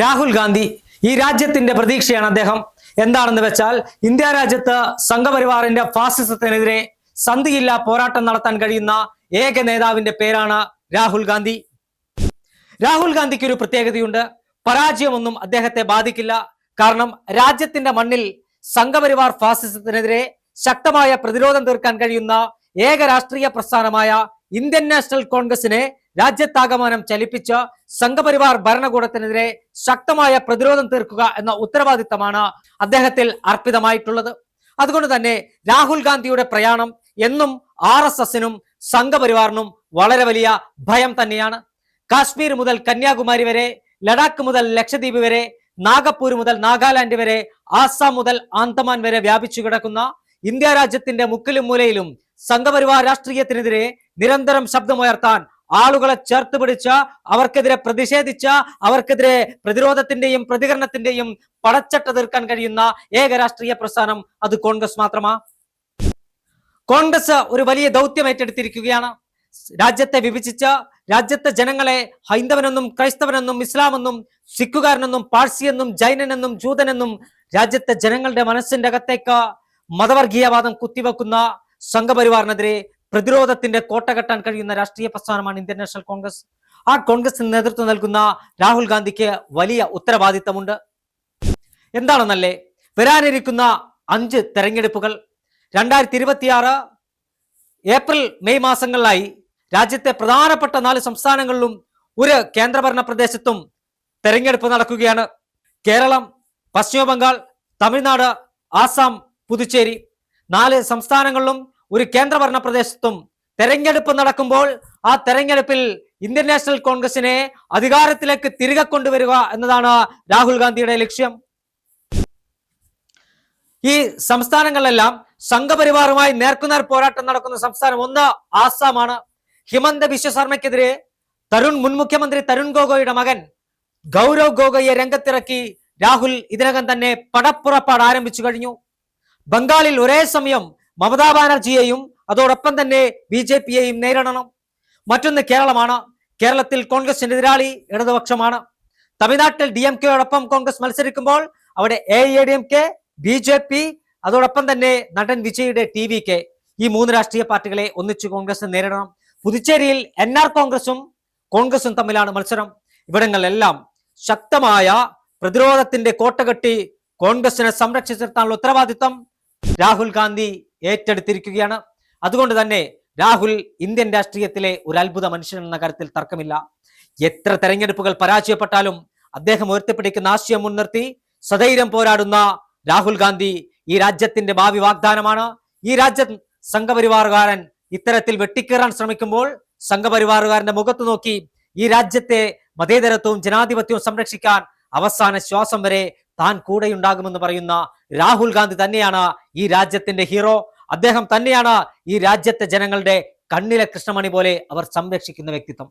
രാഹുൽ ഗാന്ധി ഈ രാജ്യത്തിന്റെ പ്രതീക്ഷയാണ് അദ്ദേഹം. എന്താണെന്ന് വെച്ചാൽ ഇന്ത്യ രാജ്യത്ത് സംഘപരിവാറിന്റെ ഫാസിസത്തിനെതിരെ സന്ധിയില്ലാ പോരാട്ടം നടത്താൻ കഴിയുന്ന ഏക നേതാവിന്റെ പേരാണ് രാഹുൽ ഗാന്ധി. രാഹുൽ ഗാന്ധിക്ക് ഒരു പ്രത്യേകതയുണ്ട്. പരാജയമൊന്നും അദ്ദേഹത്തെ ബാധിക്കില്ല. കാരണം രാജ്യത്തിന്റെ മണ്ണിൽ സംഘപരിവാർ ഫാസിസത്തിനെതിരെ ശക്തമായ പ്രതിരോധം തീർക്കാൻ കഴിയുന്ന ഏക രാഷ്ട്രീയ പ്രസ്ഥാനമായ ഇന്ത്യൻ നാഷണൽ കോൺഗ്രസിനെ രാജ്യത്താകമാനം ചലിപ്പിച്ച സംഘപരിവാർ ഭരണകൂടത്തിനെതിരെ ശക്തമായ പ്രതിരോധം തീർക്കുക എന്ന ഉത്തരവാദിത്തമാണ് അദ്ദേഹത്തിൽ അർപ്പിതമായിട്ടുള്ളത്. അതുകൊണ്ട് തന്നെ രാഹുൽ ഗാന്ധിയുടെ പ്രയാണം എന്നും RSSനും സംഘപരിവാറിനും വളരെ വലിയ ഭയം തന്നെയാണ്. കാശ്മീർ മുതൽ കന്യാകുമാരി വരെ, ലഡാക്ക് മുതൽ ലക്ഷദ്വീപ് വരെ, നാഗപ്പൂർ മുതൽ നാഗാലാൻഡ് വരെ, ആസാം മുതൽ ആന്തമാൻ വരെ വ്യാപിച്ചു കിടക്കുന്ന ഇന്ത്യ രാജ്യത്തിന്റെ മുക്കിലും മൂലയിലും സംഘപരിവാർ രാഷ്ട്രീയത്തിനെതിരെ നിരന്തരം ശബ്ദമുയർത്താൻ ആളുകളെ ചേർത്ത് പിടിച്ച, അവർക്കെതിരെ പ്രതിഷേധിച്ച, അവർക്കെതിരെ പ്രതിരോധത്തിന്റെയും പ്രതികരണത്തിന്റെയും പടച്ചട്ട തീർക്കാൻ കഴിയുന്ന ഏക രാഷ്ട്രീയ പ്രസ്ഥാനം അത് കോൺഗ്രസ് മാത്രമാണ്. കോൺഗ്രസ് ഒരു വലിയ ദൗത്യം ഏറ്റെടുത്തിരിക്കുകയാണ്. രാജ്യത്തെ വിഭജിച്ച, രാജ്യത്തെ ജനങ്ങളെ ഹൈന്ദവനെന്നും ക്രൈസ്തവനെന്നും ഇസ്ലാമെന്നും സിഖുകാരനെന്നും പാഴ്സിയെന്നും ജൈനനെന്നും ജൂതനെന്നും രാജ്യത്തെ ജനങ്ങളുടെ മനസ്സിന്റെ അകത്തേക്ക് മതവർഗീയവാദം കുത്തിവെക്കുന്ന സംഘപരിവാറിനെതിരെ പ്രതിരോധത്തിന്റെ കോട്ട കെട്ടാൻ കഴിയുന്ന രാഷ്ട്രീയ പ്രസ്ഥാനമാണ് ഇന്ത്യൻ നാഷണൽ കോൺഗ്രസ്. ആ കോൺഗ്രസിന് നേതൃത്വം നൽകുന്ന രാഹുൽ ഗാന്ധിക്ക് വലിയ ഉത്തരവാദിത്തമുണ്ട്. എന്താണെന്നല്ലേ, വരാനിരിക്കുന്ന 5 തെരഞ്ഞെടുപ്പുകൾ 2026 ഏപ്രിൽ മെയ് മാസങ്ങളിലായി രാജ്യത്തെ പ്രധാനപ്പെട്ട 4 സംസ്ഥാനങ്ങളിലും ഒരു കേന്ദ്രഭരണ പ്രദേശത്തും തെരഞ്ഞെടുപ്പ് നടക്കുകയാണ്. കേരളം, പശ്ചിമ ബംഗാൾ, തമിഴ്നാട്, ആസാം, പുതുച്ചേരി 4 സംസ്ഥാനങ്ങളിലും ഒരു കേന്ദ്രഭരണ പ്രദേശത്തും തെരഞ്ഞെടുപ്പ് നടക്കുമ്പോൾ ആ തെരഞ്ഞെടുപ്പിൽ ഇന്ത്യൻ നാഷണൽ കോൺഗ്രസിനെ അധികാരത്തിലേക്ക് തിരികെ കൊണ്ടുവരിക എന്നതാണ് രാഹുൽ ഗാന്ധിയുടെ ലക്ഷ്യം. ഈ സംസ്ഥാനങ്ങളിലെല്ലാം സംഘപരിവാറുമായി നേർക്കുനേർ പോരാട്ടം നടക്കുന്ന സംസ്ഥാനം ഒന്ന് ആസാമാണ്. ഹിമന്ത ബിശ്വ ശർമ്മയ്ക്കെതിരെ മുൻ മുഖ്യമന്ത്രി തരുൺ ഗൊഗോയുടെ മകൻ ഗൗരവ് ഗൊഗോയെ രംഗത്തിറക്കി രാഹുൽ ഇതിനകം തന്നെ പടപ്പുറപ്പാട് ആരംഭിച്ചു കഴിഞ്ഞു. ബംഗാളിൽ ഒരേ സമയം മമതാ ബാനർജിയെയും അതോടൊപ്പം തന്നെ BJPയെയും നേരിടണം. മറ്റൊന്ന് കേരളമാണ്. കേരളത്തിൽ കോൺഗ്രസിന്റെ എതിരാളി ഇടതുപക്ഷമാണ്. തമിഴ്നാട്ടിൽ DMKയോടൊപ്പം കോൺഗ്രസ് മത്സരിക്കുമ്പോൾ അവിടെ AIADMK, BJP, അതോടൊപ്പം തന്നെ നടൻ വിജയുടെ TVK, ഈ 3 രാഷ്ട്രീയ പാർട്ടികളെ ഒന്നിച്ച് കോൺഗ്രസ് നേരിടണം. പുതുച്ചേരിയിൽ NR കോൺഗ്രസും തമ്മിലാണ് മത്സരം. ഇവിടങ്ങളിലെല്ലാം ശക്തമായ പ്രതിരോധത്തിന്റെ കോട്ടകെട്ടി കോൺഗ്രസിനെ സംരക്ഷിച്ചിരുത്താനുള്ള ഉത്തരവാദിത്തം രാഹുൽ ഗാന്ധി ഏറ്റെടുത്തിരിക്കുകയാണ്. അതുകൊണ്ട് തന്നെ രാഹുൽ ഇന്ത്യൻ രാഷ്ട്രീയത്തിലെ ഒരു അത്ഭുത മനുഷ്യൻ എന്ന കാര്യത്തിൽ തർക്കമില്ല. എത്ര തെരഞ്ഞെടുപ്പുകൾ പരാജയപ്പെട്ടാലും അദ്ദേഹം ഉയർത്തിപ്പിടിക്കുന്ന ആശയം മുൻനിർത്തി സധൈര്യം പോരാടുന്ന രാഹുൽ ഗാന്ധി ഈ രാജ്യത്തിന്റെ ഭാവി വാഗ്ദാനമാണ്. ഈ രാജ്യം സംഘപരിവാറുകാരൻ ഇത്തരത്തിൽ വെട്ടിക്കേറാൻ ശ്രമിക്കുമ്പോൾ സംഘപരിവാറുകാരന്റെ മുഖത്ത് നോക്കി ഈ രാജ്യത്തെ മതേതരത്വവും ജനാധിപത്യവും സംരക്ഷിക്കാൻ അവസാന ശ്വാസം വരെ താൻ കൂടെയുണ്ടാകുമെന്ന് പറയുന്ന രാഹുൽ ഗാന്ധി തന്നെയാണ് ഈ രാജ്യത്തിന്റെ ഹീറോ. അദ്ദേഹം തന്നെയാണ് ഈ രാജ്യത്തെ ജനങ്ങളുടെ കണ്ണിലെ കൃഷ്ണമണി പോലെ അവർ സംരക്ഷിക്കുന്ന വ്യക്തിത്വം.